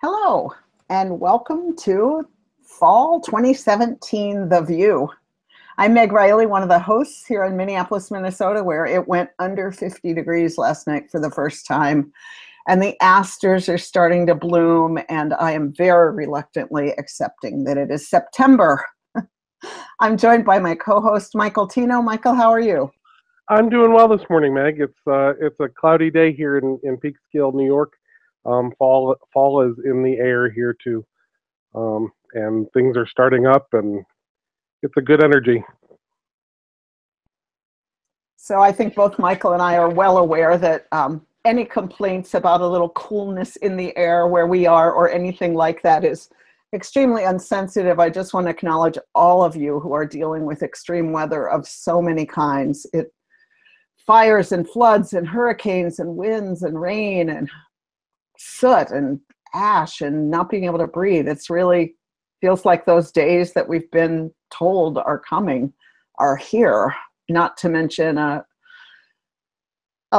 Hello, and welcome to Fall 2017, The VUU. I'm Meg Riley, one of the hosts here in Minneapolis, Minnesota, where it went under 50 degrees last night for the first time. And the asters are starting to bloom, and I am very reluctantly accepting that it is September. I'm joined by my co-host, Michael Tino. Michael, how are you? I'm doing well this morning, Meg. It's a cloudy day here in Peekskill, New York. Fall is in the air here too, and things are starting up, and it's a good energy. So I think both Michael and I are well aware that any complaints about a little coolness in the air where we are or anything like that is extremely insensitive. I just want to acknowledge all of you who are dealing with extreme weather of so many kinds. Fires and floods and hurricanes and winds and rain and soot and ash and not being able to breathe. It's really feels like those days that we've been told are coming are here, not to mention a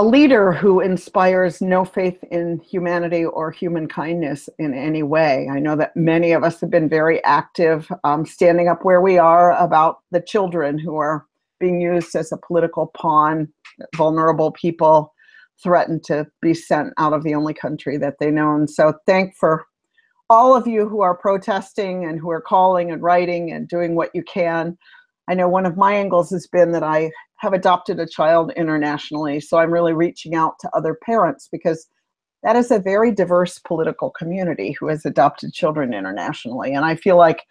leader who inspires no faith in humanity or human kindness in any way. I know that many of us have been very active, standing up where we are about the children who are being used as a political pawn, vulnerable people threatened to be sent out of the only country that they know. And so thank for all of you who are protesting and who are calling and writing and doing what you can. I know one of my angles has been that I have adopted a child internationally, so I'm really reaching out to other parents because that is a very diverse political community who has adopted children internationally. And I feel like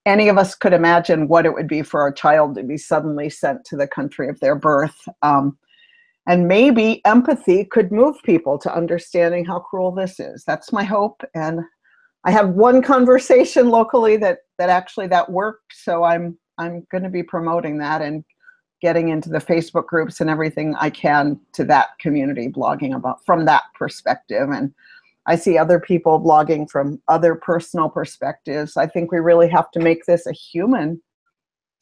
any of us could imagine what it would be for our child to be suddenly sent to the country of their birth. And maybe empathy could move people to understanding how cruel this is. That's my hope. And I have one conversation locally that actually worked. So I'm going to be promoting that and getting into the Facebook groups and everything I can to that community, blogging about from that perspective. And I see other people blogging from other personal perspectives. I think we really have to make this a human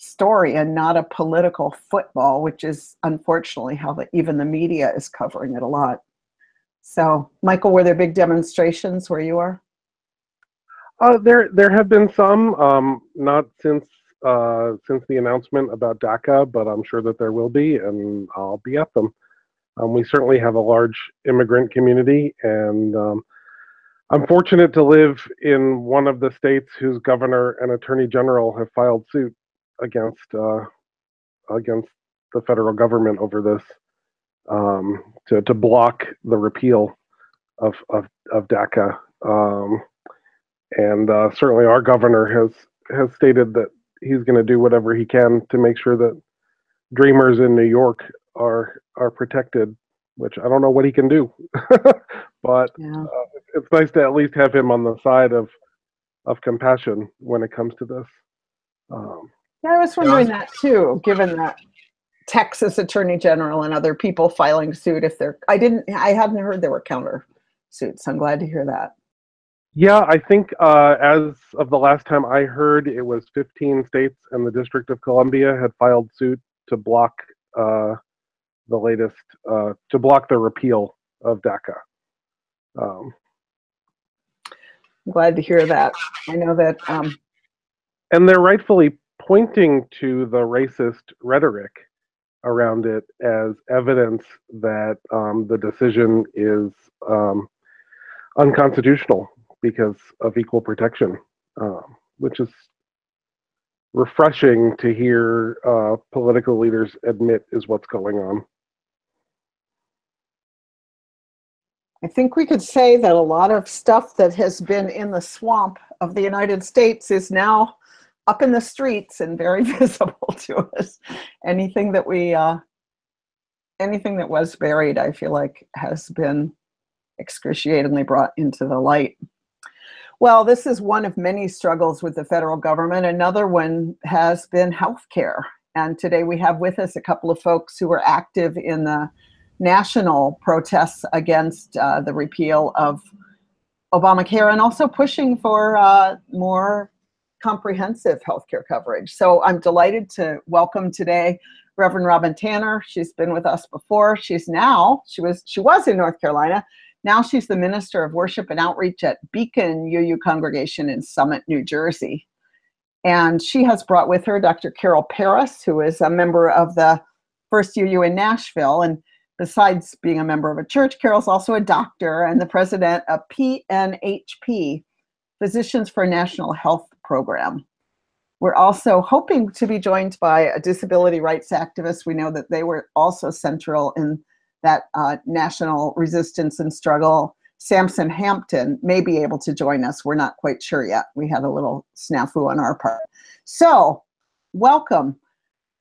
story and not a political football, which is unfortunately how even the media is covering it a lot. So, Michael, were there big demonstrations where you are? There have been some, not since the announcement about DACA, but I'm sure that there will be, and I'll be at them. We certainly have a large immigrant community, and I'm fortunate to live in one of the states whose governor and attorney general have filed suit against the federal government over this, to block the repeal of DACA, and certainly our governor has stated that he's going to do whatever he can to make sure that dreamers in New York are protected, which I don't know what he can do, but yeah. It's nice to at least have him on the side of compassion when it comes to this. Yeah, I was wondering that too, given that Texas Attorney General and other people filing suit, I hadn't heard there were counter suits. I'm glad to hear that. Yeah, I think as of the last time I heard, it was 15 states and the District of Columbia had filed suit to block the repeal of DACA. I'm glad to hear that. I know that. And they're rightfully pointing to the racist rhetoric around it as evidence that the decision is unconstitutional because of equal protection, which is refreshing to hear political leaders admit is what's going on. I think we could say that a lot of stuff that has been in the swamp of the United States is now up in the streets and very visible to us. Anything that was buried, I feel like, has been excruciatingly brought into the light. Well, this is one of many struggles with the federal government. Another one has been healthcare. And today we have with us a couple of folks who were active in the national protests against the repeal of Obamacare and also pushing for more comprehensive healthcare coverage. So I'm delighted to welcome today Reverend Robin Tanner. She's been with us before. She was in North Carolina. Now she's the Minister of Worship and Outreach at Beacon UU Congregation in Summit, New Jersey. And she has brought with her Dr. Carol Paris, who is a member of the First UU in Nashville. And besides being a member of a church, Carol's also a doctor and the president of PNHP, Physicians for a National Health Program. We're also hoping to be joined by a disability rights activist. We know that they were also central in that national resistance and struggle. Samson Hampton may be able to join us. We're not quite sure yet. We had a little snafu on our part. So, welcome.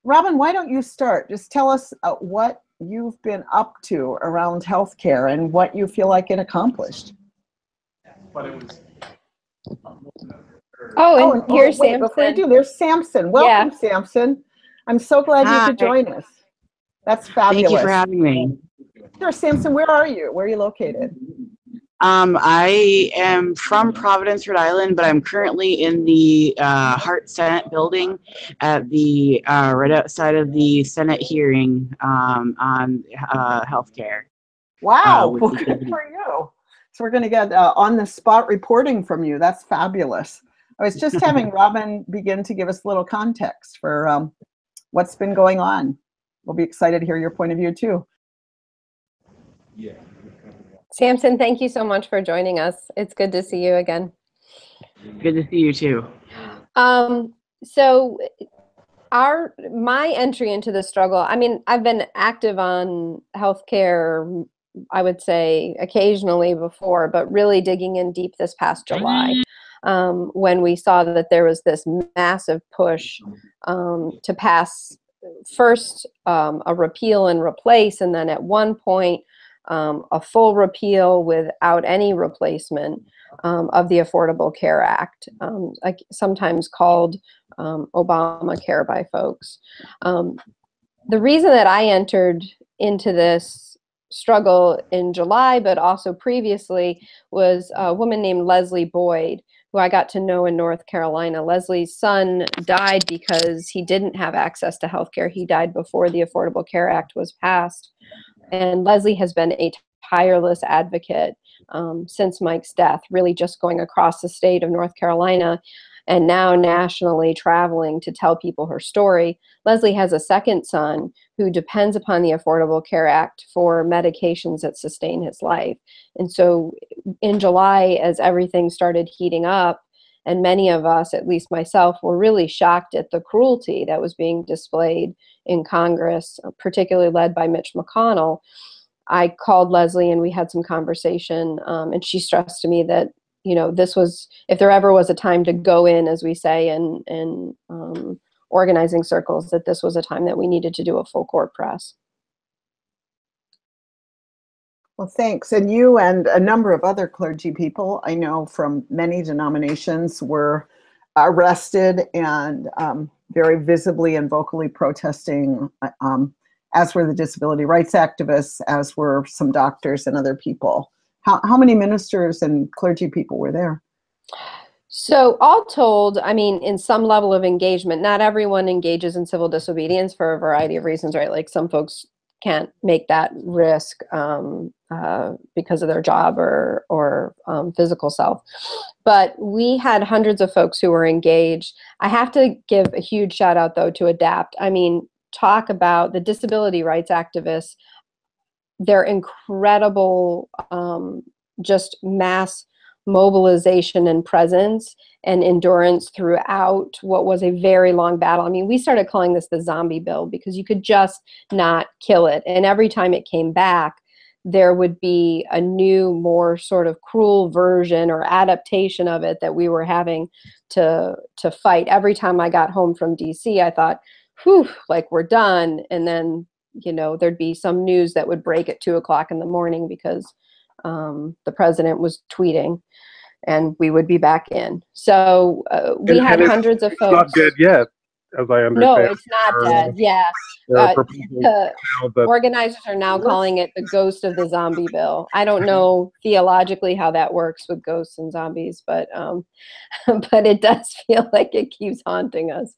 Robin, why don't you start? Just tell us what you've been up to around healthcare and what you feel like it accomplished. Here's wait, Samson. before you do, there's Samson. Welcome, Samson. I'm so glad you could join us. That's fabulous. Thank you for having me. Sure, Samson, where are you? Where are you located? I am from Providence, Rhode Island, but I'm currently in the Hart Senate building at the right outside of the Senate hearing on healthcare. Wow, well, good for you. So we're going to get on-the-spot reporting from you. That's fabulous. I was just having Robin begin to give us a little context for what's been going on. We'll be excited to hear your point of view, too. Yeah. Samson, thank you so much for joining us. It's good to see you again. Good to see you too. So my entry into the struggle, I mean, I've been active on healthcare, I would say occasionally before, but really digging in deep this past July, when we saw that there was this massive push to pass first a repeal and replace, and then at one point a full repeal without any replacement of the Affordable Care Act, like sometimes called Obamacare by folks. The reason that I entered into this struggle in July, but also previously, was a woman named Leslie Boyd, who I got to know in North Carolina. Leslie's son died because he didn't have access to health care. He died before the Affordable Care Act was passed. And Leslie has been a tireless advocate since Mike's death, really just going across the state of North Carolina and now nationally traveling to tell people her story. Leslie has a second son who depends upon the Affordable Care Act for medications that sustain his life. And so in July, as everything started heating up, and many of us, at least myself, were really shocked at the cruelty that was being displayed in Congress, particularly led by Mitch McConnell, I called Leslie and we had some conversation, and she stressed to me that, you know, this was, if there ever was a time to go in, as we say, in organizing circles, that this was a time that we needed to do a full court press. Well, thanks. And you and a number of other clergy people I know from many denominations were arrested and very visibly and vocally protesting, as were the disability rights activists, as were some doctors and other people. How many ministers and clergy people were there? So all told, I mean, in some level of engagement, not everyone engages in civil disobedience for a variety of reasons, right? Like some folks can't make that risk because of their job or physical self. But we had hundreds of folks who were engaged. I have to give a huge shout out, though, to ADAPT. I mean, talk about the disability rights activists, their incredible just mass mobilization and presence and endurance throughout what was a very long battle. I mean, we started calling this the zombie bill because you could just not kill it. And every time it came back, there would be a new, more sort of cruel version or adaptation of it that we were having to fight. Every time I got home from DC, I thought, whew, like we're done. And then, you know, there'd be some news that would break at 2 o'clock in the morning because the president was tweeting, and we would be back in. So we had hundreds of folks. It's not dead yet, as I understand. No, it's not dead. Yeah. The organizers are now calling it the ghost of the zombie bill. I don't know theologically how that works with ghosts and zombies, but but it does feel like it keeps haunting us.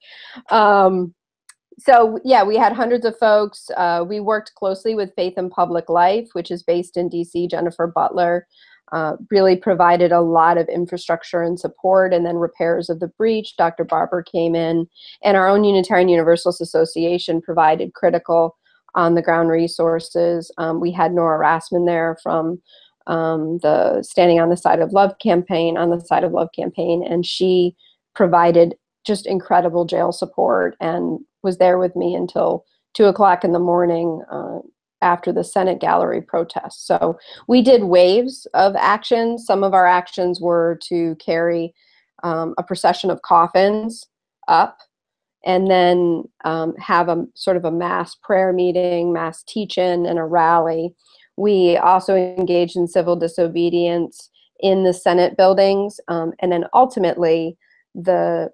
So yeah, we had hundreds of folks. We worked closely with Faith in Public Life, which is based in DC. Jennifer Butler really provided a lot of infrastructure and support, and then repairs of the breach. Dr. Barber came in, and our own Unitarian Universalist Association provided critical on-the-ground resources. We had Nora Rassman there from the Standing on the Side of Love campaign, and she provided just incredible jail support and was there with me until 2 o'clock in the morning after the Senate gallery protest. So we did waves of actions. Some of our actions were to carry a procession of coffins up, and then have a sort of a mass prayer meeting, mass teach-in, and a rally. We also engaged in civil disobedience in the Senate buildings, and then ultimately, the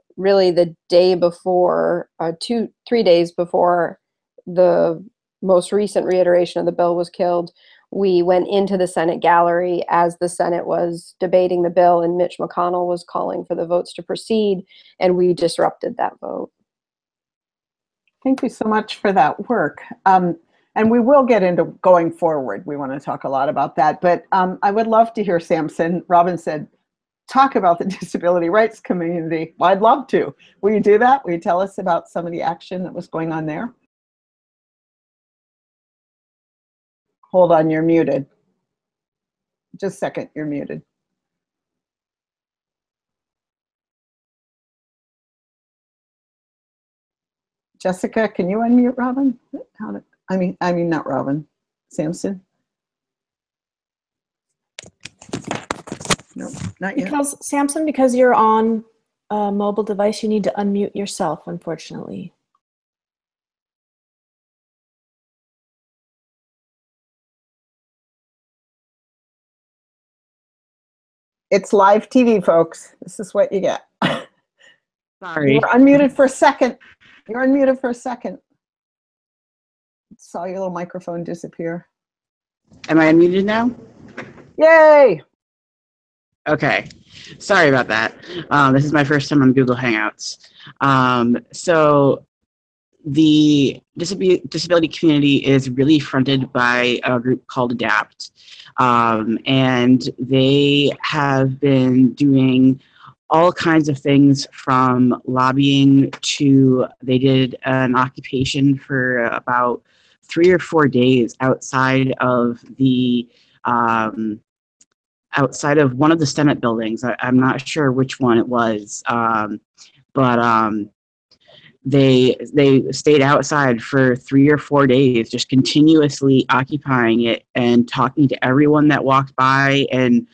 day before, 3 days before the most recent reiteration of the bill was killed, we went into the Senate gallery as the Senate was debating the bill, and Mitch McConnell was calling for the votes to proceed, and we disrupted that vote. Thank you so much for that work. And we will get into going forward. We want to talk a lot about that, but I would love to hear Samson. Robin said, talk about the disability rights community. Well, I'd love to. Will you do that? Will you tell us about some of the action that was going on there? Hold on, you're muted. Just a second, you're muted. Jessica, can you unmute Robin? I mean, not Robin, Samson. No, not yet. Samson, because you're on a mobile device, you need to unmute yourself, unfortunately. It's live TV, folks. This is what you get. Sorry. You were unmuted for a second. You're unmuted for a second. Saw your little microphone disappear. Am I unmuted now? Yay! Okay. Sorry about that. This is my first time on Google Hangouts. So the disability community is really fronted by a group called ADAPT. And they have been doing all kinds of things, from lobbying to, they did an occupation for about 3 or 4 days outside of the outside of one of the Senate buildings. I'm not sure which one it was, but they stayed outside for 3 or 4 days, just continuously occupying it and talking to everyone that walked by, and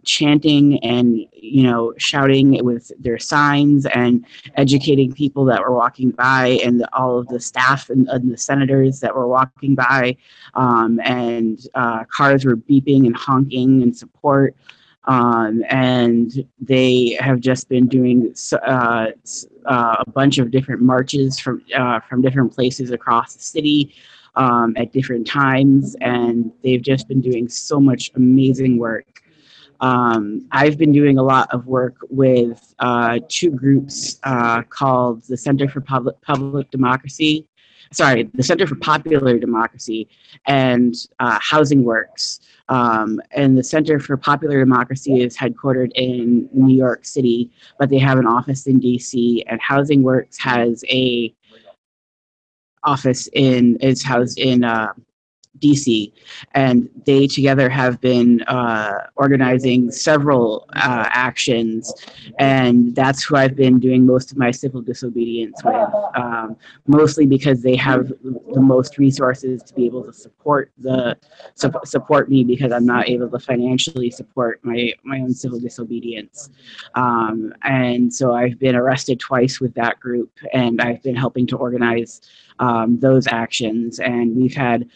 chanting and, you know, shouting with their signs and educating people that were walking by, and all of the staff and the senators that were walking by, and cars were beeping and honking in support. And they have just been doing a bunch of different marches from different places across the city at different times, and they've just been doing so much amazing work. I've been doing a lot of work with 2 groups called the Center for Public Democracy, the Center for Popular Democracy, and Housing Works. And the Center for Popular Democracy is headquartered in New York City, but they have an office in DC, and Housing Works has a office is housed in DC, and they together have been organizing several actions, and that's who I've been doing most of my civil disobedience with, mostly because they have the most resources to be able to support me, because I'm not able to financially support my own civil disobedience. And so I've been arrested twice with that group, and I've been helping to organize those actions, and we've had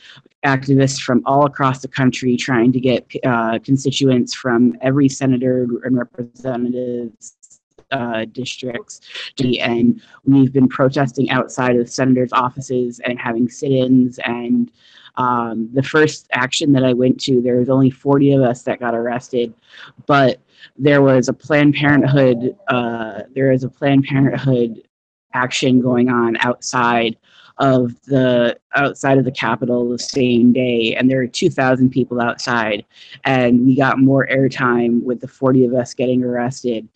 activists from all across the country trying to get constituents from every senator and representatives districts, and we've been protesting outside of senators' offices and having sit-ins. And the first action that I went to, there was only 40 of us that got arrested, but there was a Planned Parenthood action going on outside of the Capitol the same day, and there were 2,000 people outside, and we got more airtime with the 40 of us getting arrested,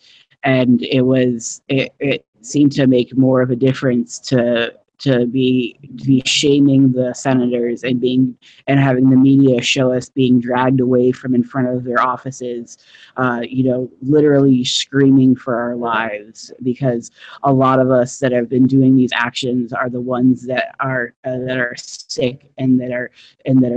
and it seemed to make more of a difference to be shaming the senators and having the media show us being dragged away from in front of their offices, literally screaming for our lives, because a lot of us that have been doing these actions are the ones that are sick and that are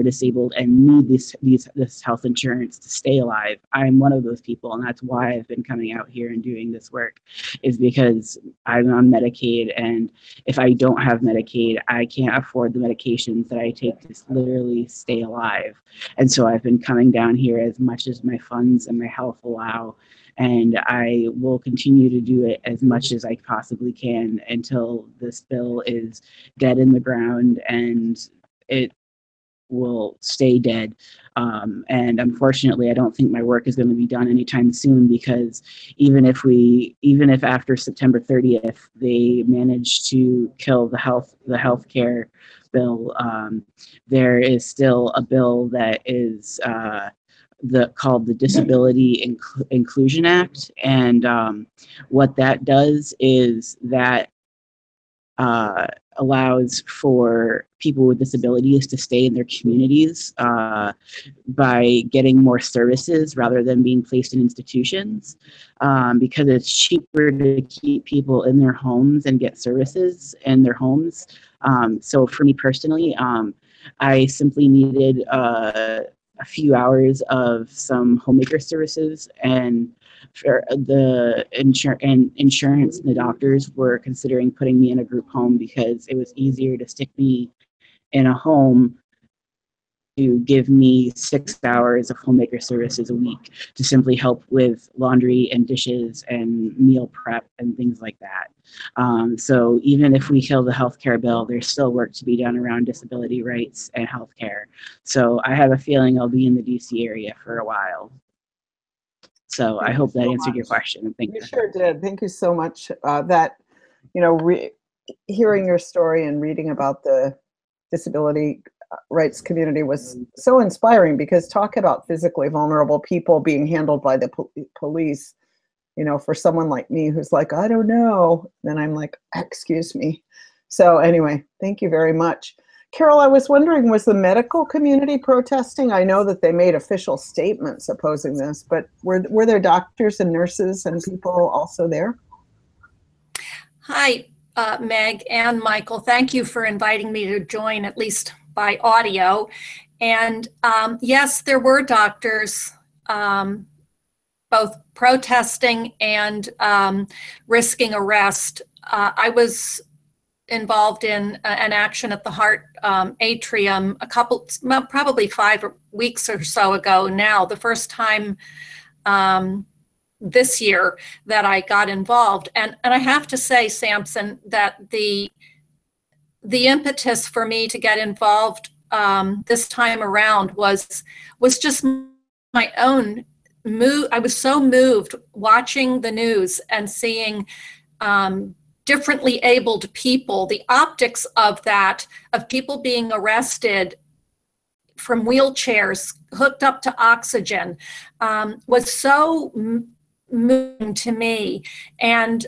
disabled and need this health insurance to stay alive. I'm one of those people, and that's why I've been coming out here and doing this work, is because I'm on Medicaid, and if I don't have Medicaid, I can't afford the medications that I take to literally stay alive. And so I've been coming down here as much as my funds and my health allow, and I will continue to do it as much as I possibly can until this bill is dead in the ground, and it will stay dead. And unfortunately, I don't think my work is going to be done anytime soon, because even if after September 30th they manage to kill the healthcare bill, there is still a bill that is called the Disability Inclusion Act, and what that does is that allows for people with disabilities to stay in their communities by getting more services rather than being placed in institutions, because it's cheaper to keep people in their homes and get services in their homes. So for me personally, I simply needed a few hours of some homemaker services, and for the insurance and the doctors were considering putting me in a group home because it was easier to stick me in a home to give me 6 hours of homemaker services a week to simply help with laundry and dishes and meal prep and things like that. So even if we kill the healthcare bill, there's still work to be done around disability rights and healthcare. So I have a feeling I'll be in the DC area for a while. So I hope that answered your question. Thank you. You sure did. Thank you so much. Hearing your story and reading about the disability rights community was so inspiring, because talk about physically vulnerable people being handled by the police, for someone like me who's like, I don't know, then I'm like, excuse me. So anyway, thank you very much. Carol, I was wondering, was the medical community protesting? I know that they made official statements opposing this, but were there doctors and nurses and people also there? Hi, Meg and Michael. Thank you for inviting me to join, at least by audio. And yes, there were doctors both protesting and risking arrest. I was involved in an action at the Heart Atrium probably 5 weeks or so ago now, the first time this year that I got involved. And I have to say, Samson, that the impetus for me to get involved this time around was just my own mood. I was so moved watching the news and seeing differently abled people, the optics of that, of people being arrested from wheelchairs hooked up to oxygen, was so moving to me. And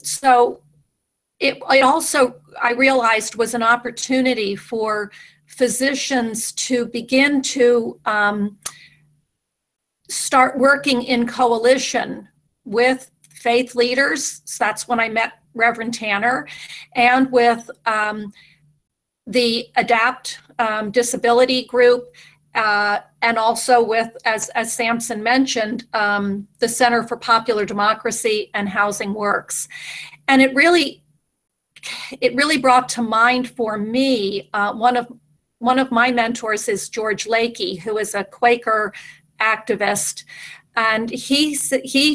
so it also, I realized, was an opportunity for physicians to begin to start working in coalition with faith leaders. So that's when I met Reverend Tanner, and with the ADAPT disability group, and also with, as Samson mentioned, the Center for Popular Democracy and Housing Works. And it really brought to mind for me, one of my mentors is George Lakey, who is a Quaker activist, and he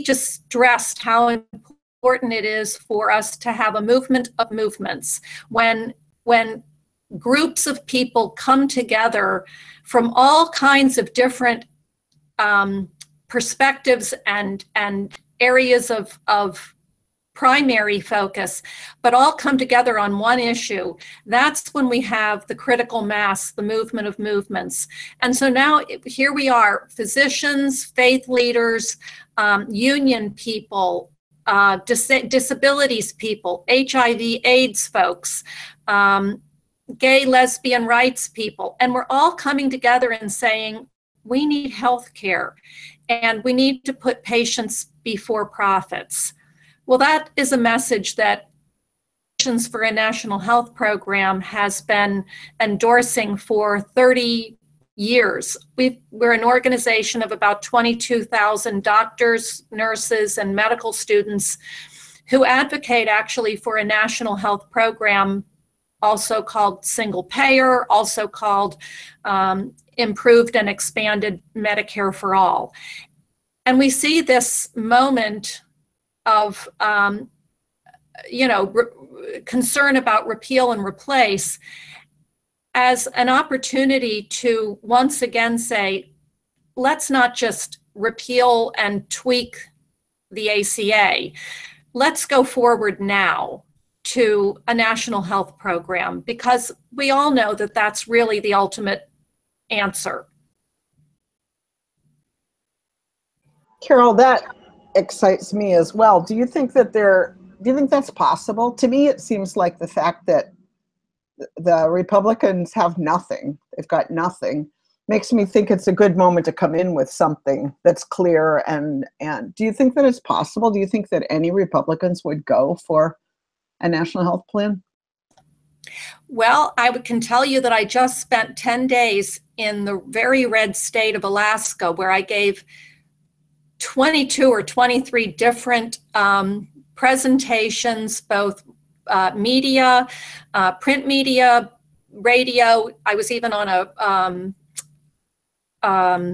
just stressed how important it is for us to have a movement of movements. When groups of people come together from all kinds of different perspectives and areas of primary focus, but all come together on one issue. That's when we have the critical mass, the movement of movements. And so now here we are, physicians, faith leaders, union people, disabilities people, HIV/AIDS folks, gay, lesbian rights people, and we're all coming together and saying, we need health care and we need to put patients before profits. Well, that is a message that Patients for a National Health Program has been endorsing for 30 years. We're an organization of about 22,000 doctors, nurses, and medical students who advocate actually for a national health program, also called single payer, also called improved and expanded Medicare for all. And we see this moment of, concern about repeal and replace as an opportunity to once again say, let's not just repeal and tweak the ACA. Let's go forward now to a national health program, because we all know that that's really the ultimate answer. Carol, that excites me as well. Do you think that do you think that's possible? To me, it seems like the fact that the Republicans have nothing, they've got nothing, makes me think it's a good moment to come in with something that's clear. And do you think that it's possible? Do you think that any Republicans would go for a national health plan? Well, I can tell you that I just spent 10 days in the very red state of Alaska, where I gave 22 or 23 different presentations, both media, print media, radio. I was even on a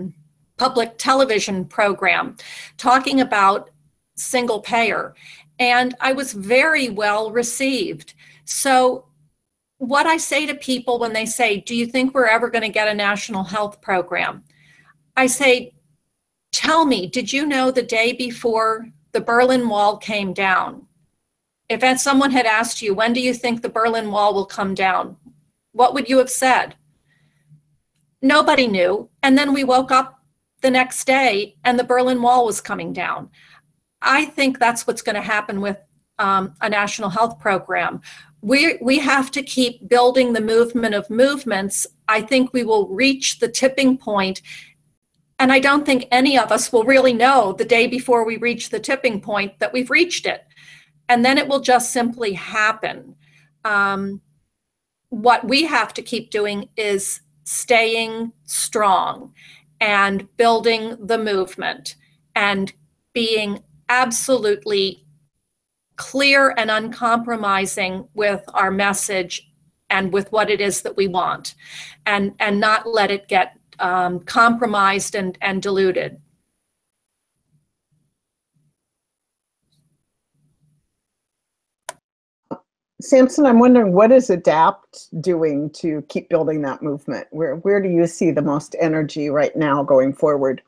public television program talking about single payer, and I was very well received. So what I say to people when they say, do you think we're ever going to get a national health program? I say, tell me, did you know the day before the Berlin Wall came down? If someone had asked you, when do you think the Berlin Wall will come down? What would you have said? Nobody knew. And then we woke up the next day and the Berlin Wall was coming down. I think that's what's going to happen with a national health program. We have to keep building the movement of movements. I think we will reach the tipping point, and I don't think any of us will really know the day before we reach the tipping point that we've reached it. And then it will just simply happen. What we have to keep doing is staying strong and building the movement and being absolutely clear and uncompromising with our message and with what it is that we want, and not let it get compromised and diluted. Samson, I'm wondering, what is ADAPT doing to keep building that movement? Where do you see the most energy right now going forward?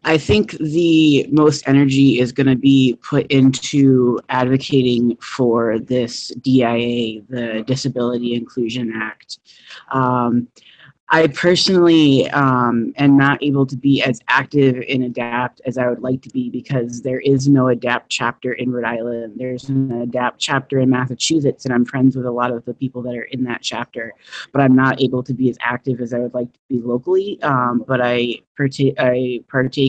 I think the most energy is going to be put into advocating for this DIA, the Disability Inclusion Act. I personally am not able to be as active in ADAPT as I would like to be, because there is no ADAPT chapter in Rhode Island. There's an ADAPT chapter in Massachusetts, and I'm friends with a lot of the people that are in that chapter, but I'm not able to be as active as I would like to be locally. But I partake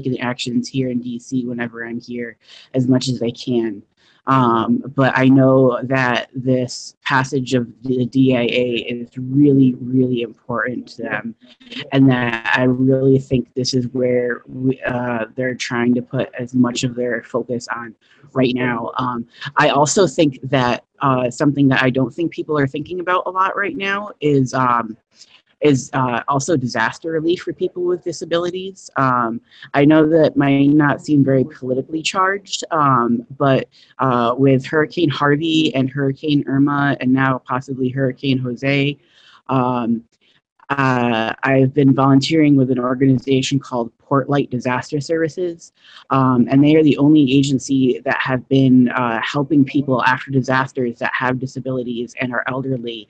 in the actions here in DC whenever I'm here as much as I can. But I know that this passage of the DIA is really, really important to them, and that I really think this is where they're trying to put as much of their focus on right now. I also think that something that I don't think people are thinking about a lot right now is also disaster relief for people with disabilities. I know that might not seem very politically charged, but with Hurricane Harvey and Hurricane Irma and now possibly Hurricane Jose, I've been volunteering with an organization called Portlight Disaster Services, and they are the only agency that have been helping people after disasters that have disabilities and are elderly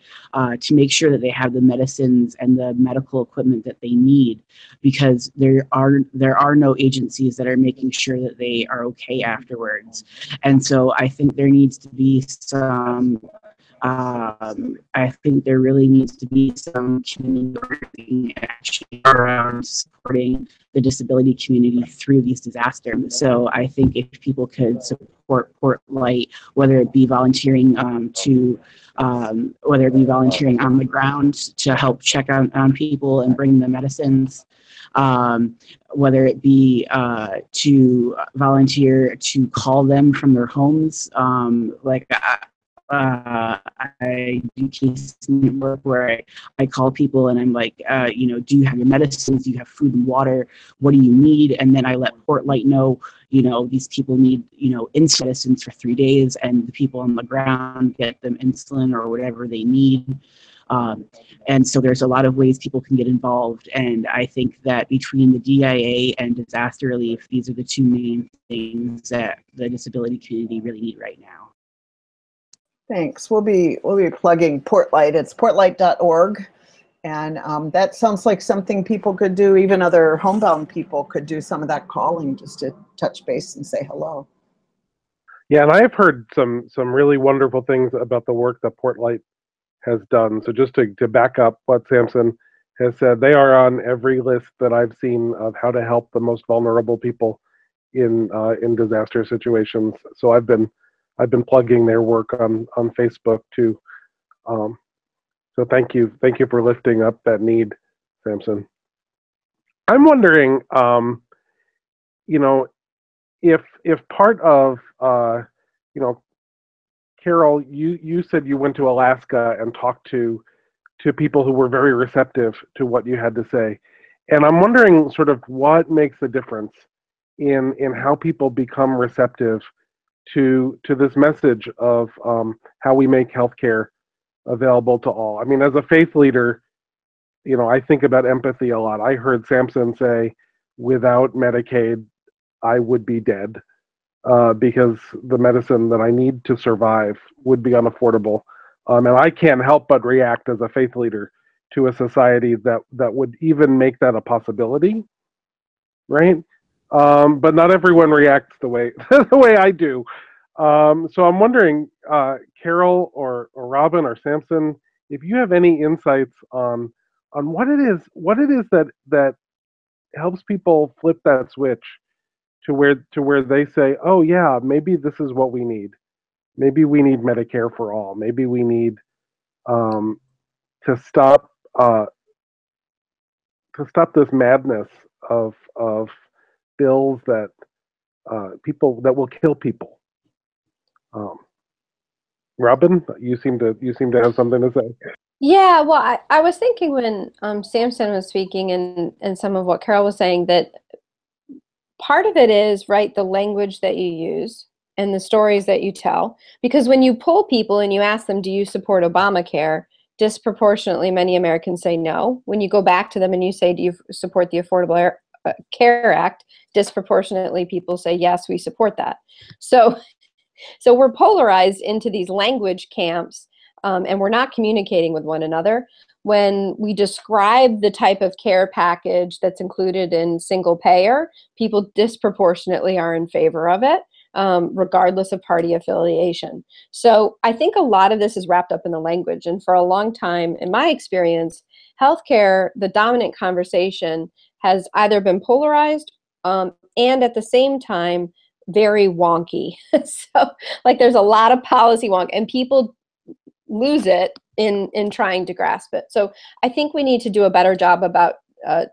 to make sure that they have the medicines and the medical equipment that they need, because there are no agencies that are making sure that they are okay afterwards. And so I think there needs to be some I think there really needs to be some community action around supporting the disability community through these disasters. So I think if people could support Portlight, whether it be volunteering whether it be volunteering on the ground to help check on people and bring the medicines, whether it be to volunteer to call them from their homes, I do case work where I call people and I'm like, do you have your medicines? Do you have food and water? What do you need? And then I let Portlight know, these people need, insulin medicines for 3 days, and the people on the ground get them insulin or whatever they need. And so there's a lot of ways people can get involved. And I think that between the DIA and disaster relief, these are the two main things that the disability community really need right now. Thanks. We'll be plugging Portlight. It's portlight.org. And that sounds like something people could do. Even other homebound people could do some of that calling just to touch base and say hello. Yeah, and I have heard some really wonderful things about the work that Portlight has done. So just to back up what Samson has said, they are on every list that I've seen of how to help the most vulnerable people in disaster situations. So I've been plugging their work on Facebook too. So thank you for lifting up that need, Samson. I'm wondering, if part of, Carol, you said you went to Alaska and talked to people who were very receptive to what you had to say, and I'm wondering sort of what makes the difference in how people become receptive to this message of how we make healthcare available to all. I mean, as a faith leader, I think about empathy a lot. I heard Samson say, without Medicaid, I would be dead because the medicine that I need to survive would be unaffordable. And I can't help but react as a faith leader to a society that would even make that a possibility, right? But not everyone reacts the way I do. So I'm wondering, Carol or Robin or Samson, if you have any insights on what it is that helps people flip that switch to where they say, oh yeah, maybe this is what we need. Maybe we need Medicare for all. Maybe we need to stop this madness of bills that people that will kill people. Robin, you seem to have something to say. Yeah, well, I was thinking when Samson was speaking and some of what Carol was saying, that part of it is, right, the language that you use and the stories that you tell. Because when you poll people and you ask them, do you support Obamacare, disproportionately many Americans say no. When you go back to them and you say, do you support the Affordable Care Act, disproportionately people say, yes, we support that. So we're polarized into these language camps, and we're not communicating with one another. When we describe the type of care package that's included in single payer, people disproportionately are in favor of it, regardless of party affiliation. So I think a lot of this is wrapped up in the language. And for a long time, in my experience, healthcare, the dominant conversation, has either been polarized and at the same time, very wonky. So like there's a lot of policy wonk and people lose it in trying to grasp it. So I think we need to do a better job about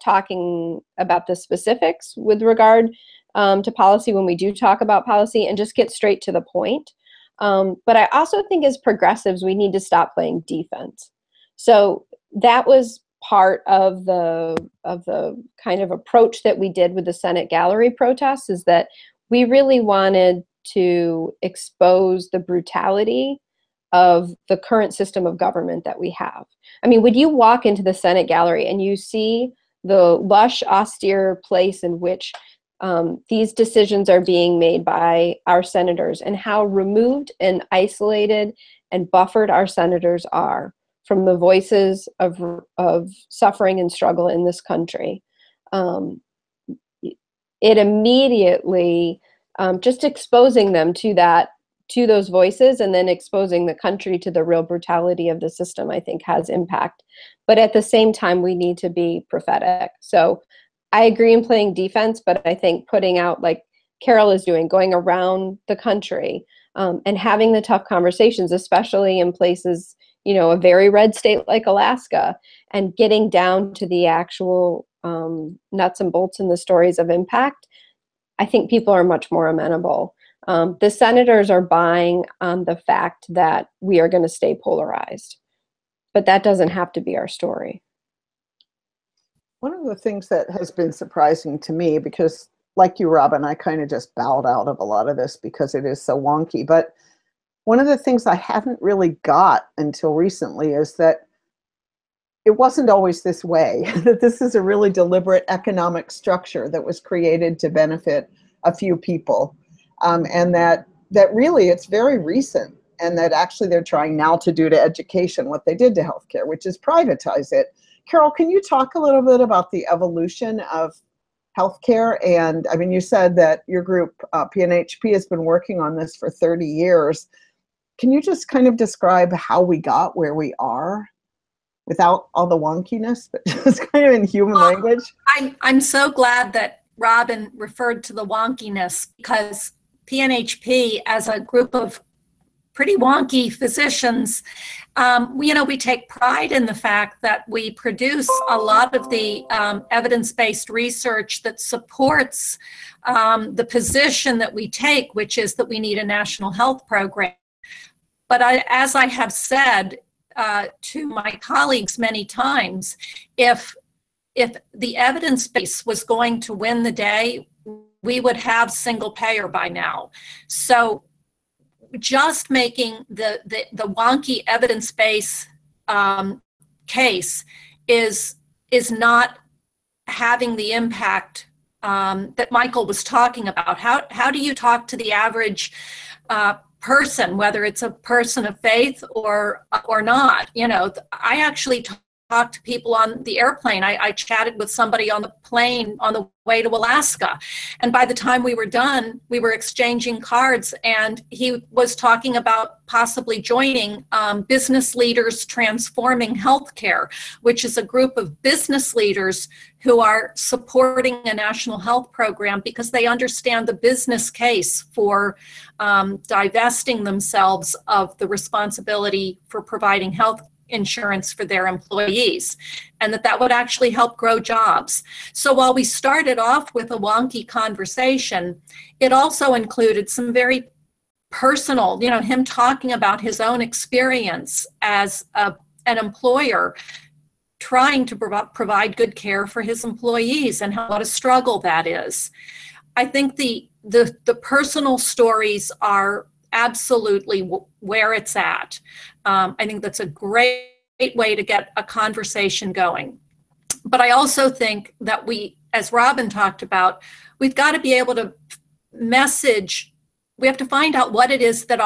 talking about the specifics with regard to policy when we do talk about policy, and just get straight to the point. But I also think as progressives, we need to stop playing defense. So that was part of the kind of approach that we did with the Senate gallery protests, is that we really wanted to expose the brutality of the current system of government that we have. I mean, would you walk into the Senate gallery and you see the lush, austere place in which these decisions are being made by our senators, and how removed and isolated and buffered our senators are from the voices of suffering and struggle in this country. It immediately, just exposing them to those voices, and then exposing the country to the real brutality of the system, I think has impact. But at the same time, we need to be prophetic. So I agree in playing defense, but I think putting out, like Carol is doing, going around the country and having the tough conversations, especially in places, you know, a very red state like Alaska, and getting down to the actual nuts and bolts in the stories of impact, I think people are much more amenable. The senators are buying the fact that we are going to stay polarized, but that doesn't have to be our story. One of the things that has been surprising to me, because like you, Robin, I kind of just bowed out of a lot of this because it is so wonky, but one of the things I haven't really got until recently is that it wasn't always this way, that this is a really deliberate economic structure that was created to benefit a few people, and that really it's very recent, and that actually they're trying now to do to education what they did to healthcare, which is privatize it. Carol, can you talk a little bit about the evolution of healthcare? And I mean, you said that your group, PNHP, has been working on this for 30 years. Can you just kind of describe how we got where we are without all the wonkiness, but just kind of in human language? I'm so glad that Robin referred to the wonkiness, because PNHP, as a group of pretty wonky physicians, we take pride in the fact that we produce a lot of the evidence-based research that supports the position that we take, which is that we need a national health program. But as I have said to my colleagues many times, if the evidence base was going to win the day, we would have single payer by now. So just making the wonky evidence base case is not having the impact that Michael was talking about. How do you talk to the average person, whether it's a person of faith or not? I actually talked to people on the airplane. I chatted with somebody on the plane on the way to Alaska. And by the time we were done, we were exchanging cards, and he was talking about possibly joining Business Leaders Transforming Healthcare, which is a group of business leaders who are supporting a national health program because they understand the business case for divesting themselves of the responsibility for providing health insurance for their employees, and that would actually help grow jobs. So while we started off with a wonky conversation, it also included some very personal, him talking about his own experience as an employer trying to provide good care for his employees, and what a struggle that is. I think the personal stories are absolutely where it's at. I think that's a great way to get a conversation going. But I also think that we, as Robin talked about, we've got to be able to message. We have to find out what it is that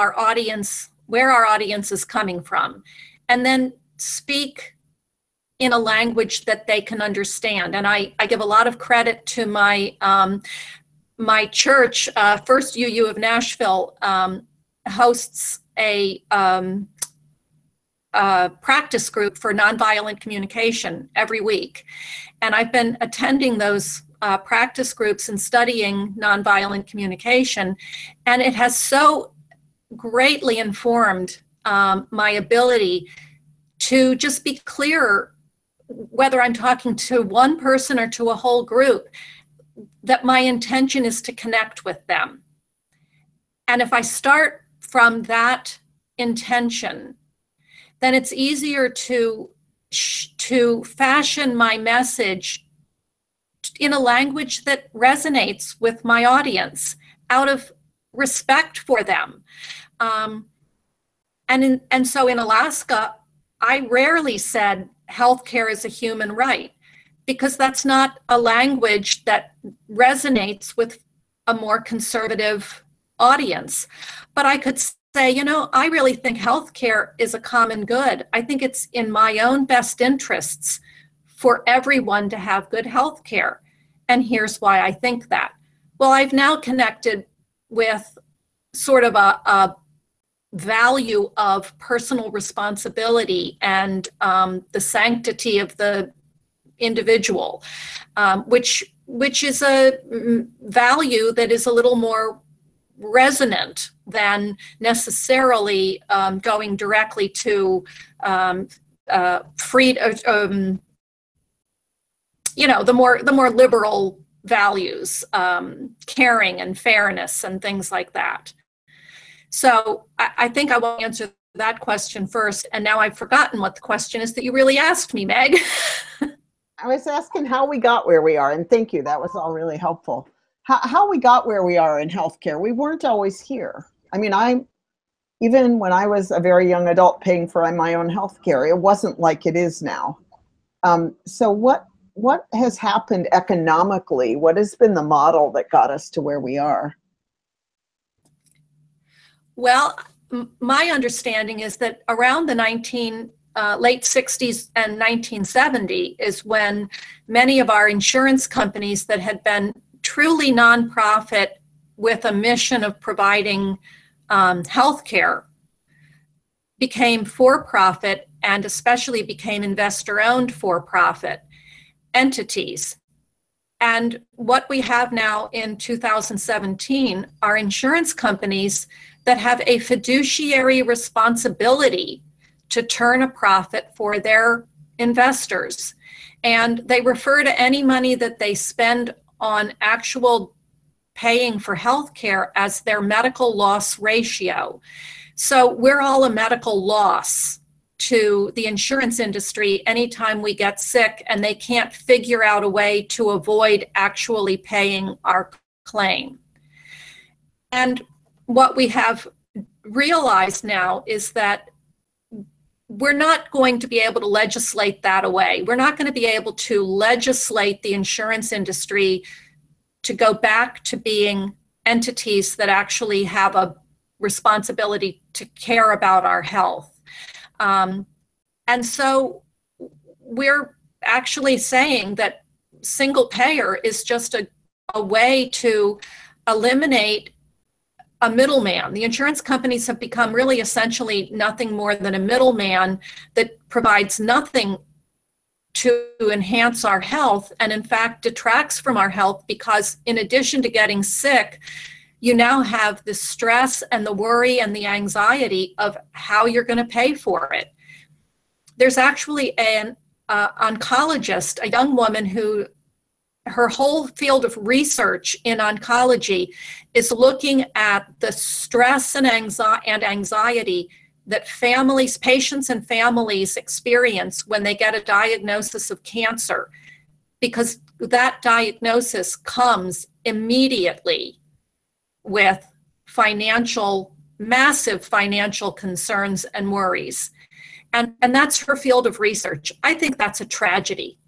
where our audience is coming from, and then speak in a language that they can understand. And I give a lot of credit to my church, First VUU of Nashville, hosts a practice group for nonviolent communication every week. And I've been attending those practice groups and studying nonviolent communication, and it has so greatly informed my ability to just be clear, whether I'm talking to one person or to a whole group, that my intention is to connect with them. And if I start from that intention, then it's easier to fashion my message in a language that resonates with my audience out of respect for them. And And so in Alaska, I rarely said healthcare is a human right, because that's not a language that resonates with a more conservative audience. But I could say, you know, I really think healthcare is a common good. I think it's in my own best interests for everyone to have good healthcare. And here's why I think that. Well, I've now connected with sort of a value of personal responsibility and the sanctity of the individual, which is a value that is a little more resonant than necessarily going directly to you know, the more liberal values, caring and fairness and things like that. So I think I will answer that question first, and now I've forgotten what the question is that you really asked me, Meg. I was asking how we got where we are, and thank you. That was all really helpful. How we got where we are in healthcare. We weren't always here. I mean, even when I was a very young adult paying for my own healthcare, it wasn't like it is now. So what has happened economically? What has been the model that got us to where we are? Well, my understanding is that around the late 60s and 1970 is when many of our insurance companies that had been truly nonprofit with a mission of providing health care became for-profit, and especially became investor-owned for-profit entities. And what we have now in 2017 are insurance companies that have a fiduciary responsibility to turn a profit for their investors. And they refer to any money that they spend on actual paying for healthcare as their medical loss ratio. So we're all a medical loss to the insurance industry anytime we get sick and they can't figure out a way to avoid actually paying our claim. And what we have realized now is that we're not going to be able to legislate that away. We're not going to be able to legislate the insurance industry to go back to being entities that actually have a responsibility to care about our health. And so we're actually saying that single payer is just a way to eliminate a middleman. The insurance companies have become really essentially nothing more than a middleman that provides nothing to enhance our health, and in fact detracts from our health, because in addition to getting sick, you now have the stress and the worry and the anxiety of how you're going to pay for it. There's actually an oncologist, a young woman who her whole field of research in oncology is looking at the stress and anxiety that patients and families experience when they get a diagnosis of cancer, because that diagnosis comes immediately with massive financial concerns and worries. And that's her field of research. I think that's a tragedy.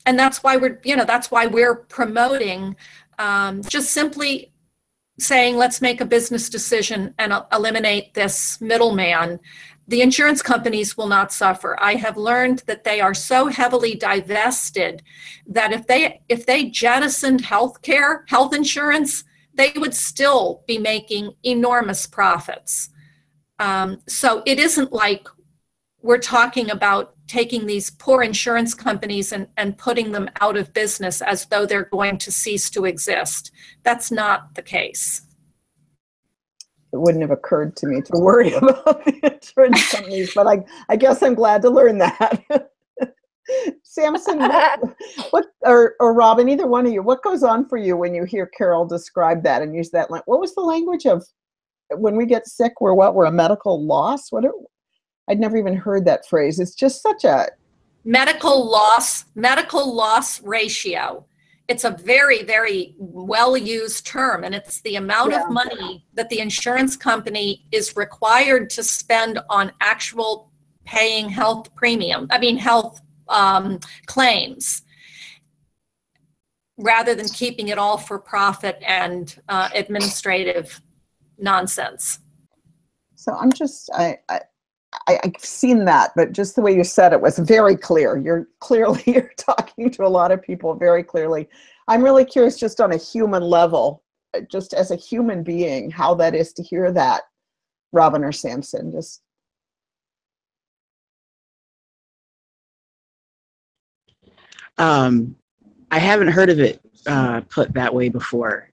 And that's why we're promoting just simply saying, let's make a business decision and eliminate this middleman. The insurance companies will not suffer. I have learned that they are so heavily divested that if they jettisoned health insurance, they would still be making enormous profits. So it isn't like we're talking about taking these poor insurance companies and putting them out of business as though they're going to cease to exist. That's not the case. It wouldn't have occurred to me to worry about the insurance companies, but I guess I'm glad to learn that. Samson, or Robin, either one of you, what goes on for you when you hear Carol describe that and use that line? What was the language of when we get sick, we're a medical loss? I'd never even heard that phrase. It's just such a medical loss ratio. it's a very, very well-used term, and it's the amount of money that the insurance company is required to spend on actual paying health health claims, rather than keeping it all for profit and administrative nonsense. So I'm just, I've seen that, but just the way you said it was very clear. You're talking to a lot of people very clearly. I'm really curious, just on a human level, just as a human being, how that is to hear that, Robin or Samson. Just. I haven't heard of it put that way before.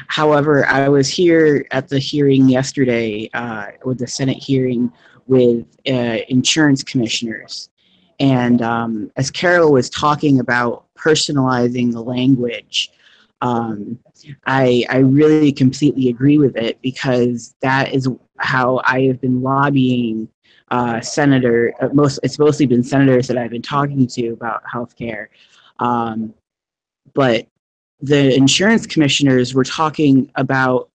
However, I was here at the hearing yesterday with the Senate hearing with insurance commissioners. And as Carol was talking about personalizing the language, I really completely agree with it, because that is how I have been lobbying it's mostly been senators that I've been talking to about healthcare. But the insurance commissioners were talking about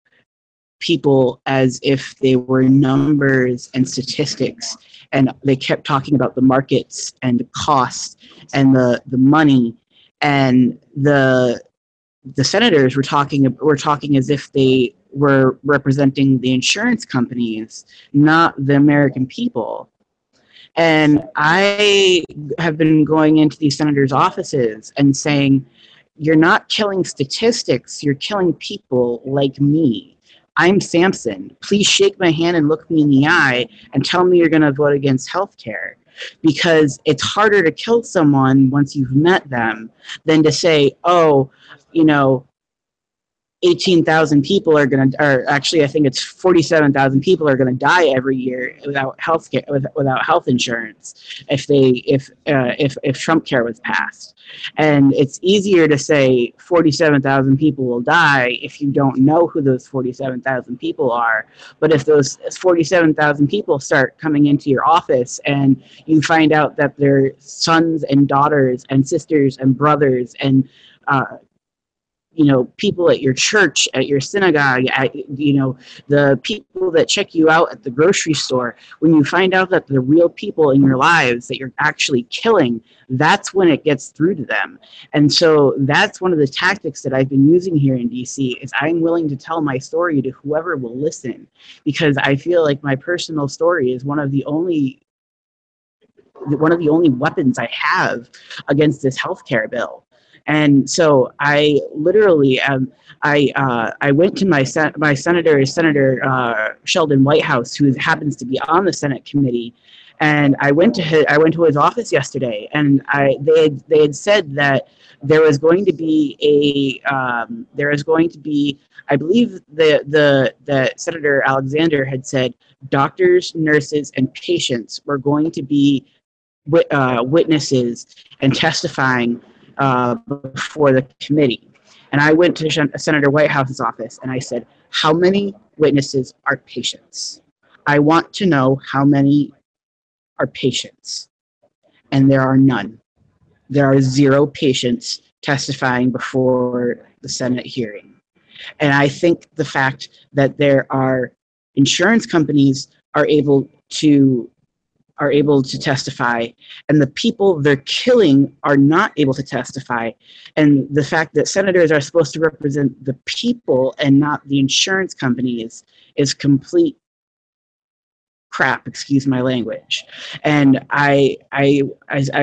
people as if they were numbers and statistics, and they kept talking about the markets and the costs and the money, and the senators were talking as if they were representing the insurance companies, not the American people. And I have been going into these senators' offices and saying, you're not killing statistics, you're killing people like me. I'm Samson. Please shake my hand and look me in the eye and tell me you're going to vote against healthcare. Because it's harder to kill someone once you've met them than to say, oh, 18,000 people are going to, or actually I think it's 47,000 people are going to die every year without healthcare, without health insurance, if Trump care was passed. And it's easier to say 47,000 people will die if you don't know who those 47,000 people are. But if those 47,000 people start coming into your office and you find out that they're sons and daughters and sisters and brothers and people at your church, at your synagogue, the people that check you out at the grocery store, when you find out that the real people in your lives that you're actually killing, that's when it gets through to them. And so that's one of the tactics that I've been using here in DC, is I'm willing to tell my story to whoever will listen, because I feel like my personal story is one of the only weapons I have against this healthcare bill. And so I literally, I went to my Senator Sheldon Whitehouse, who happens to be on the Senate committee, and I went to his office yesterday, and they had said that there was going to be I believe the Senator Alexander had said doctors, nurses, and patients were going to be witnesses and testifying before the committee. And I went to Senator Whitehouse's office and I said, how many witnesses are patients? I want to know how many are patients. And there are none. There are 0 patients testifying before the Senate hearing. And I think the fact that there are insurance companies are able to testify, and the people they're killing are not able to testify, and the fact that senators are supposed to represent the people and not the insurance companies is complete crap, excuse my language. And I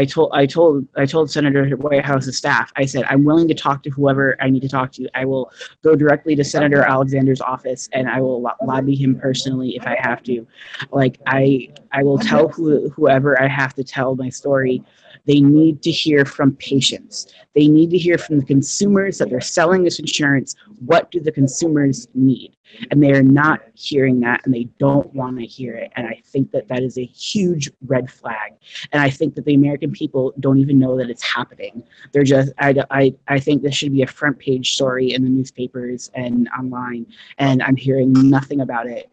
told Senator Whitehouse's staff, I said, I'm willing to talk to whoever I need to talk to. I will go directly to Senator Alexander's office and I will lobby him personally if I have to. Like, I will tell whoever I have to tell my story. They need to hear from patients. They need to hear from the consumers that they're selling this insurance. What do the consumers need? And they are not hearing that, and they don't want to hear it. And I think that that is a huge red flag. And I think that the American people don't even know that it's happening. They're just, I think this should be a front page story in the newspapers and online, and I'm hearing nothing about it.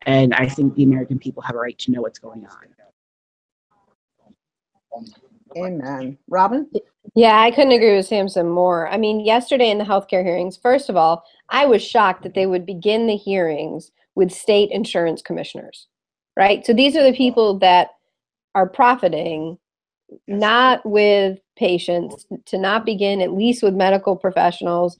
And I think the American people have a right to know what's going on. Amen. Robin? Yeah, I couldn't agree with Samson more. I mean, yesterday in the healthcare hearings, first of all, I was shocked that they would begin the hearings with state insurance commissioners, right? So these are the people that are profiting, not with patients, to not begin at least with medical professionals,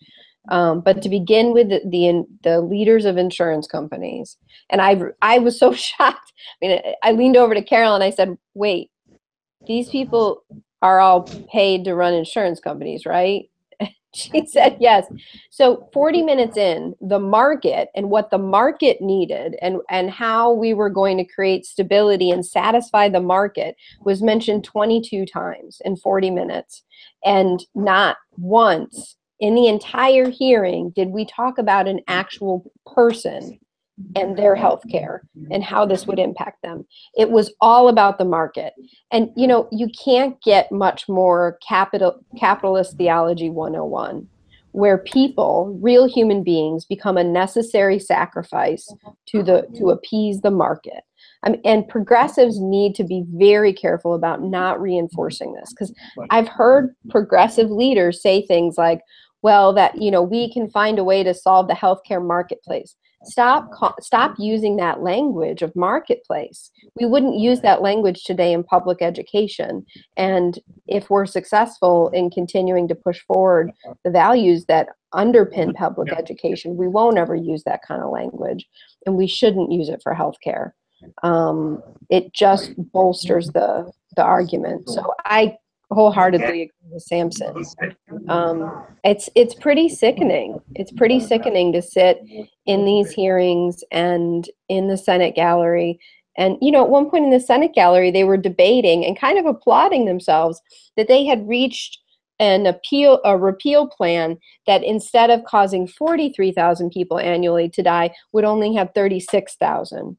but to begin with the leaders of insurance companies. And I was so shocked. I mean, I leaned over to Carol and I said, wait, these people are all paid to run insurance companies, right? She said yes. So 40 minutes in, the market and what the market needed and how we were going to create stability and satisfy the market was mentioned 22 times in 40 minutes. And not once in the entire hearing did we talk about an actual person and their health care and how this would impact them. It was all about the market. And, you know, you can't get much more capitalist theology 101, where people, real human beings, become a necessary sacrifice to appease the market. And progressives need to be very careful about not reinforcing this, because I've heard progressive leaders say things like, well, that, you know, we can find a way to solve the healthcare marketplace. Stop using that language of marketplace. We wouldn't use that language today in public education. And if we're successful in continuing to push forward the values that underpin public education, we won't ever use that kind of language, and we shouldn't use it for healthcare. It just bolsters the argument. So I wholeheartedly agree with Samson. It's pretty sickening. It's pretty sickening to sit in these hearings and in the Senate gallery. And, you know, at one point in the Senate gallery, they were debating and kind of applauding themselves that they had reached a repeal plan that, instead of causing 43,000 people annually to die, would only have 36,000.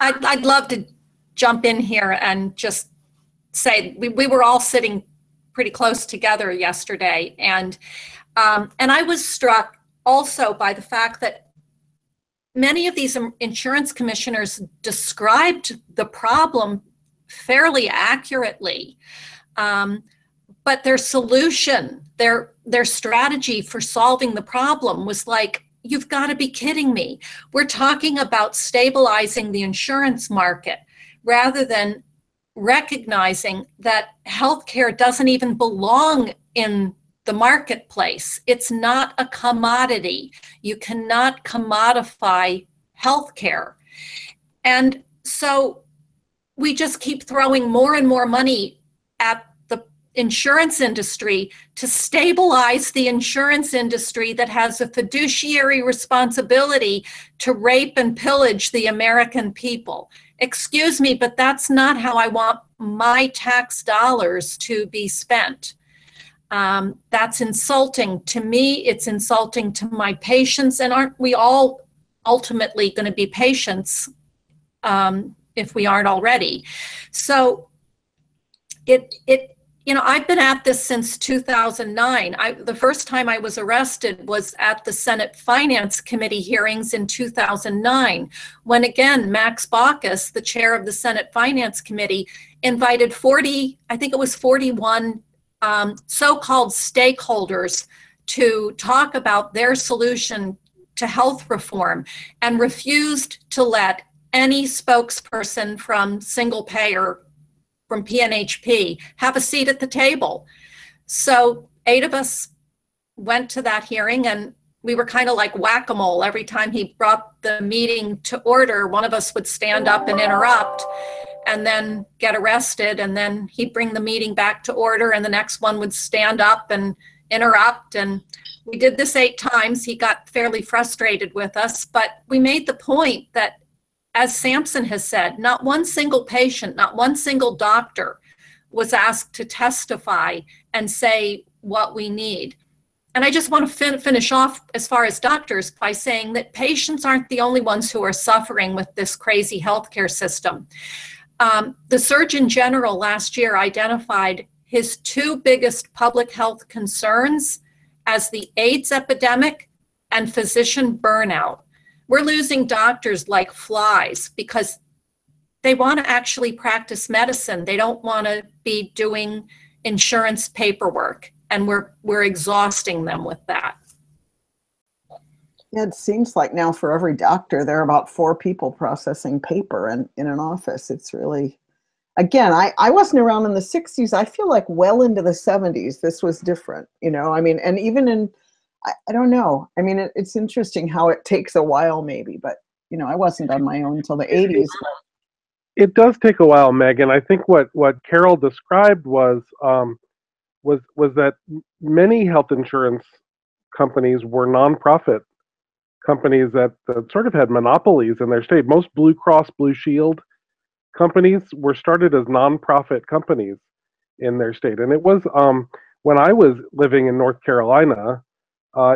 I'd love to jump in here and just say we were all sitting pretty close together yesterday, and I was struck also by the fact that many of these insurance commissioners described the problem fairly accurately, but their solution, their strategy for solving the problem was like, you've got to be kidding me. We're talking about stabilizing the insurance market rather than recognizing that healthcare doesn't even belong in the marketplace. It's not a commodity. You cannot commodify healthcare. And so we just keep throwing more and more money at the insurance industry to stabilize the insurance industry that has a fiduciary responsibility to rape and pillage the American people. Excuse me, but that's not how I want my tax dollars to be spent. That's insulting to me. It's insulting to my patients. And aren't we all ultimately going to be patients if we aren't already? So you know, I've been at this since 2009. The first time I was arrested was at the Senate Finance Committee hearings in 2009, when again, Max Baucus, the chair of the Senate Finance Committee, invited 41 so-called stakeholders to talk about their solution to health reform, and refused to let any spokesperson from single payer, from PNHP, have a seat at the table. So 8 of us went to that hearing, and we were kind of like whack-a-mole. Every time he brought the meeting to order, one of us would stand up and interrupt and then get arrested, and then he'd bring the meeting back to order, and the next one would stand up and interrupt. And we did this 8 times. He got fairly frustrated with us, but we made the point that, as Samson has said, not one single patient, not one single doctor was asked to testify and say what we need. And I just want to finish off as far as doctors by saying that patients aren't the only ones who are suffering with this crazy healthcare system. The Surgeon General last year identified his 2 biggest public health concerns as the AIDS epidemic and physician burnout. We're losing doctors like flies because They want to actually practice medicine. They don't want to be doing insurance paperwork, and we're exhausting them with that. Yeah, it seems like now for every doctor, there are about 4 people processing paper in an office. It's really, again, I wasn't around in the 60s. I feel like well into the 70s, this was different, you know, I mean, and even in, I don't know. I mean, it's interesting how it takes a while maybe, but, you know, I wasn't on my own until the 80s. It does take a while, Megan. I think what Carol described was that many health insurance companies were nonprofit companies that sort of had monopolies in their state. Most Blue Cross Blue Shield companies were started as nonprofit companies in their state, and it was when I was living in North Carolina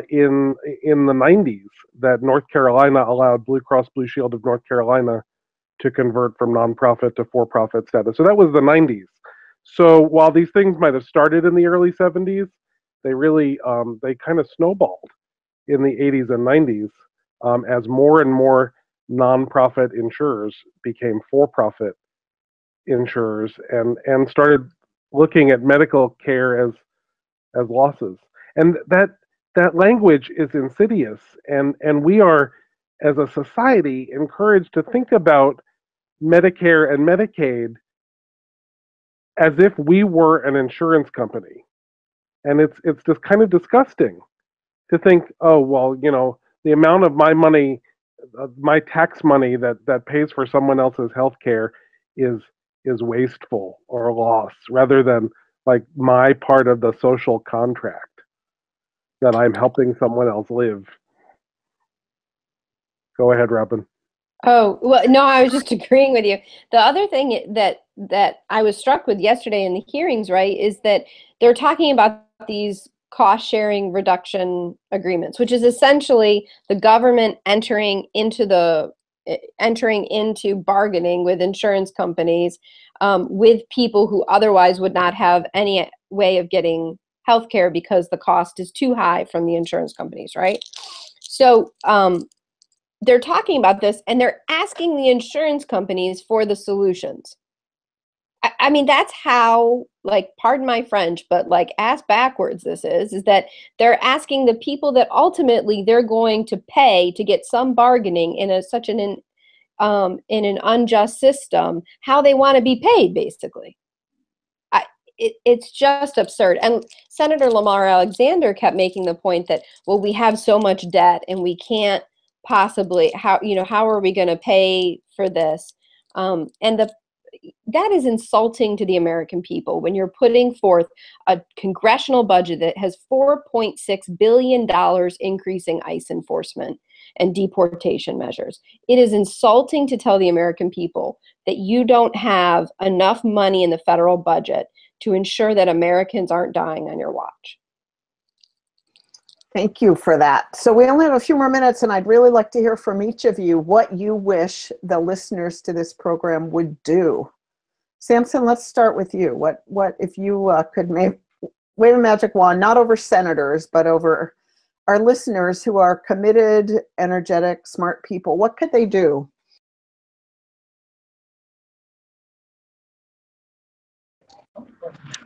in the 90s that North Carolina allowed Blue Cross Blue Shield of North Carolina to convert from nonprofit to for-profit status. So that was the 90s. So while these things might have started in the early 70s, they really they kind of snowballed in the 80s and 90s as more and more nonprofit insurers became for-profit insurers and started looking at medical care as losses. And that language is insidious, and we are, as a society, encouraged to think about Medicare and Medicaid as if we were an insurance company. And it's just kind of disgusting to think, oh, well, you know, the amount of my money, my tax money that pays for someone else's health care is wasteful or loss, rather than like my part of the social contract that I'm helping someone else live. Go ahead, Robin. Oh, well, no, I was just agreeing with you. The other thing that I was struck with yesterday in the hearings, right, is that they're talking about these cost sharing reduction agreements, which is essentially the government entering into bargaining with insurance companies with people who otherwise would not have any way of getting health care because the cost is too high from the insurance companies, right? So they're talking about this, and they're asking the insurance companies for the solutions. I mean, that's how, like, pardon my French, but like ass backwards this is that they're asking the people that ultimately they're going to pay to get some bargaining in in an unjust system, how they want to be paid, basically. It's just absurd. And Senator Lamar Alexander kept making the point that, well, we have so much debt and we can't possibly, how are we going to pay for this? That is insulting to the American people when you're putting forth a congressional budget that has $4.6 billion increasing ICE enforcement and deportation measures. It is insulting to tell the American people that you don't have enough money in the federal budget to ensure that Americans aren't dying on your watch. Thank you for that. So we only have a few more minutes, and I'd really like to hear from each of you what you wish the listeners to this program would do. Samson, let's start with you. What if you could wave a magic wand, not over senators, but over our listeners who are committed, energetic, smart people? What could they do?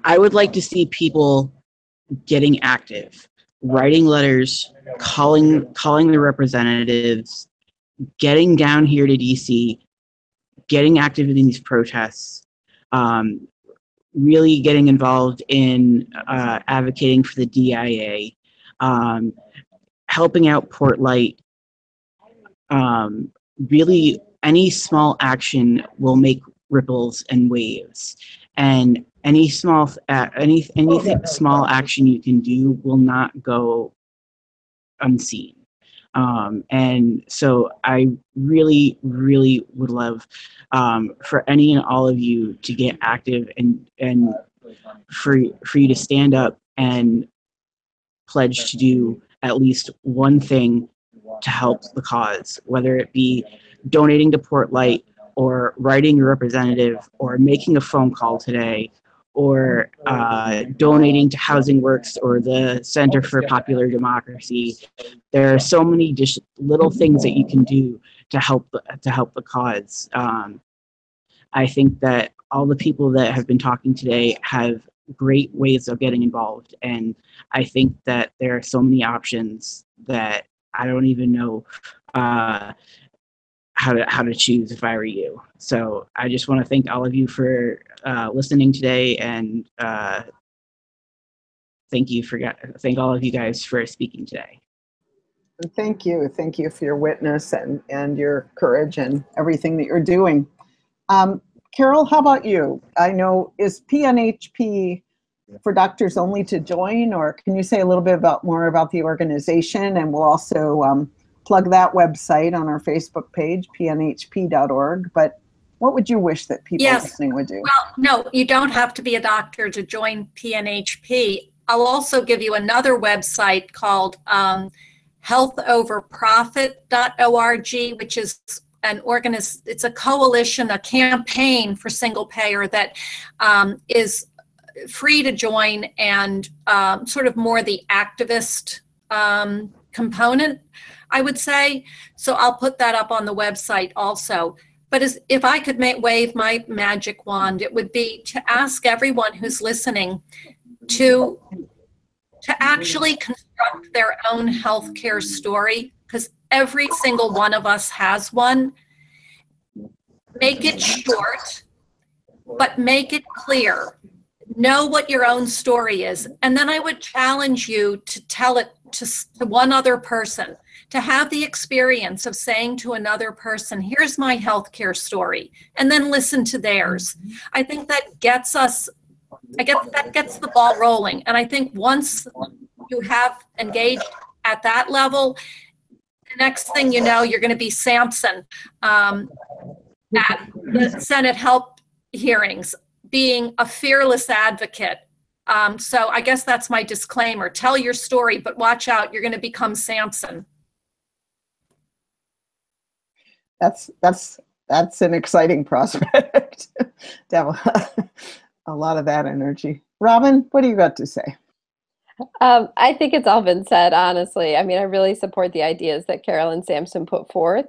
I would like to see people getting active, writing letters, calling the representatives, getting down here to DC, getting active in these protests, really getting involved in advocating for the DIA, helping out Port Light. Really, any small action will make ripples and waves, and anything small action you can do will not go unseen. And so I really, really would love for any and all of you to get active and for you to stand up and pledge to do at least one thing to help the cause, whether it be donating to Port Light or writing a representative or making a phone call today or donating to Housing Works or the Center for Popular Democracy. There are so many just little things that you can do to help the cause. I think that all the people that have been talking today have great ways of getting involved. And I think that there are so many options that I don't even know how to choose if I were you. So I just want to thank all of you for listening today, and thank all of you guys for speaking today. Thank you for your witness and your courage and everything that you're doing. Carol, how about you? I know, is PNHP for doctors only to join, or can you say a little bit more about the organization? And we'll also plug that website on our Facebook page, pnhp.org. But what would you wish that people listening would do? Well, no, you don't have to be a doctor to join PNHP. I'll also give you another website called healthoverprofit.org, which is it's a coalition, a campaign for single payer that is free to join, and sort of more the activist component, I would say. So I'll put that up on the website also. But if I could wave my magic wand, it would be to ask everyone who's listening to actually construct their own healthcare story, because every single one of us has one. Make it short, but make it clear. Know what your own story is. And then I would challenge you to tell it to one other person, to have the experience of saying to another person, here's my healthcare story, and then listen to theirs. I think that gets the ball rolling. And I think once you have engaged at that level, the next thing you know, you're going to be Samson at the Senate Help hearings, being a fearless advocate. So I guess that's my disclaimer. Tell your story, but watch out, you're going to become Samson. That's an exciting prospect. To have a lot of that energy. Robin, what do you got to say? I think it's all been said, honestly. I mean, I really support the ideas that Carol and Samson put forth.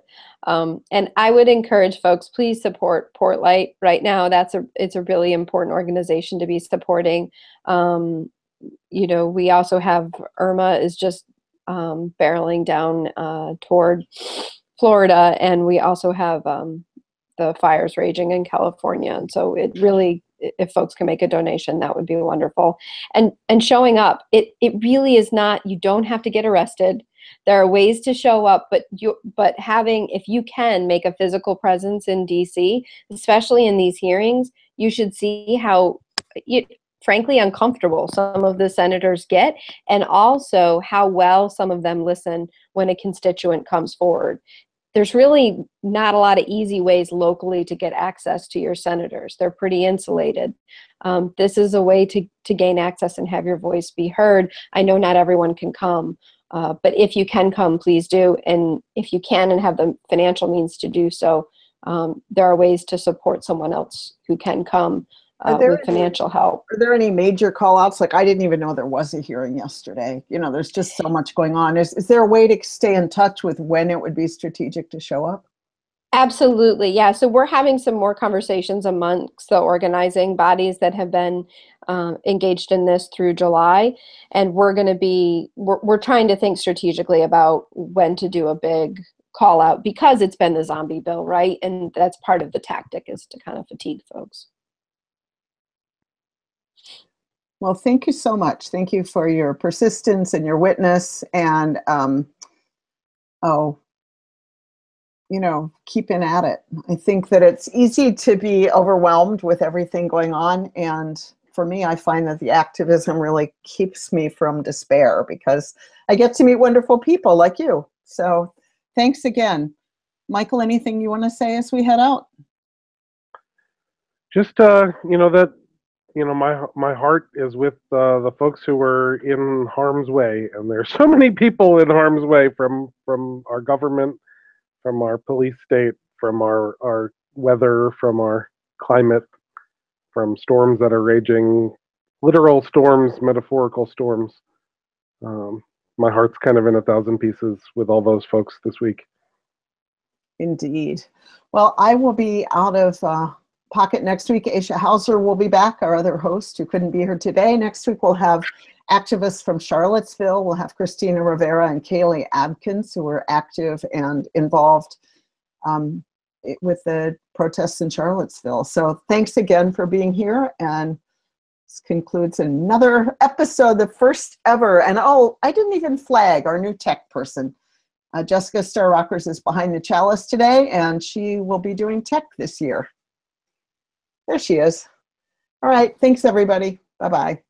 And I would encourage folks, please support Portlight right now. It's a really important organization to be supporting. You know, we also have Irma is just barreling down toward Florida, and we also have the fires raging in California. And so it really, if folks can make a donation, that would be wonderful. And showing up, it really is not, you don't have to get arrested. There are ways to show up, but having, if you can make a physical presence in DC, especially in these hearings, you should see how frankly uncomfortable some of the senators get, and also how well some of them listen when a constituent comes forward. There's really not a lot of easy ways locally to get access to your senators. They're pretty insulated. This is a way to gain access and have your voice be heard. I know not everyone can come, but if you can come, please do. And if you can and have the financial means to do so, there are ways to support someone else who can come with financial help. Are there any major call outs? Like, I didn't even know there was a hearing yesterday. You know, there's just so much going on. Is there a way to stay in touch with when it would be strategic to show up? Absolutely. Yeah. So we're having some more conversations amongst the organizing bodies that have been engaged in this through July. And we're trying to think strategically about when to do a big call out, because it's been the zombie bill, right? And that's part of the tactic, is to kind of fatigue folks. Well, thank you so much. Thank you for your persistence and your witness, and keeping at it. I think that it's easy to be overwhelmed with everything going on, and for me, I find that the activism really keeps me from despair, because I get to meet wonderful people like you. So thanks again. Michael, anything you want to say as we head out? Just my heart is with the folks who are in harm's way, and there's so many people in harm's way from our government, from our police state, from our weather, from our climate, from storms that are raging, literal storms, metaphorical storms. My heart's kind of in 1,000 pieces with all those folks this week. Indeed. Well, I will be out of pocket next week. Aisha Hauser will be back, our other host who couldn't be here today. Next week we'll have activists from Charlottesville. We'll have Christina Rivera and Kaylee Adkins, who are active and involved with the protests in Charlottesville. So thanks again for being here, and this concludes another episode, the first ever. And oh, I didn't even flag our new tech person. Jessica Star Rockers is behind the chalice today, and she will be doing tech this year. There she is. All right, thanks everybody. Bye-bye.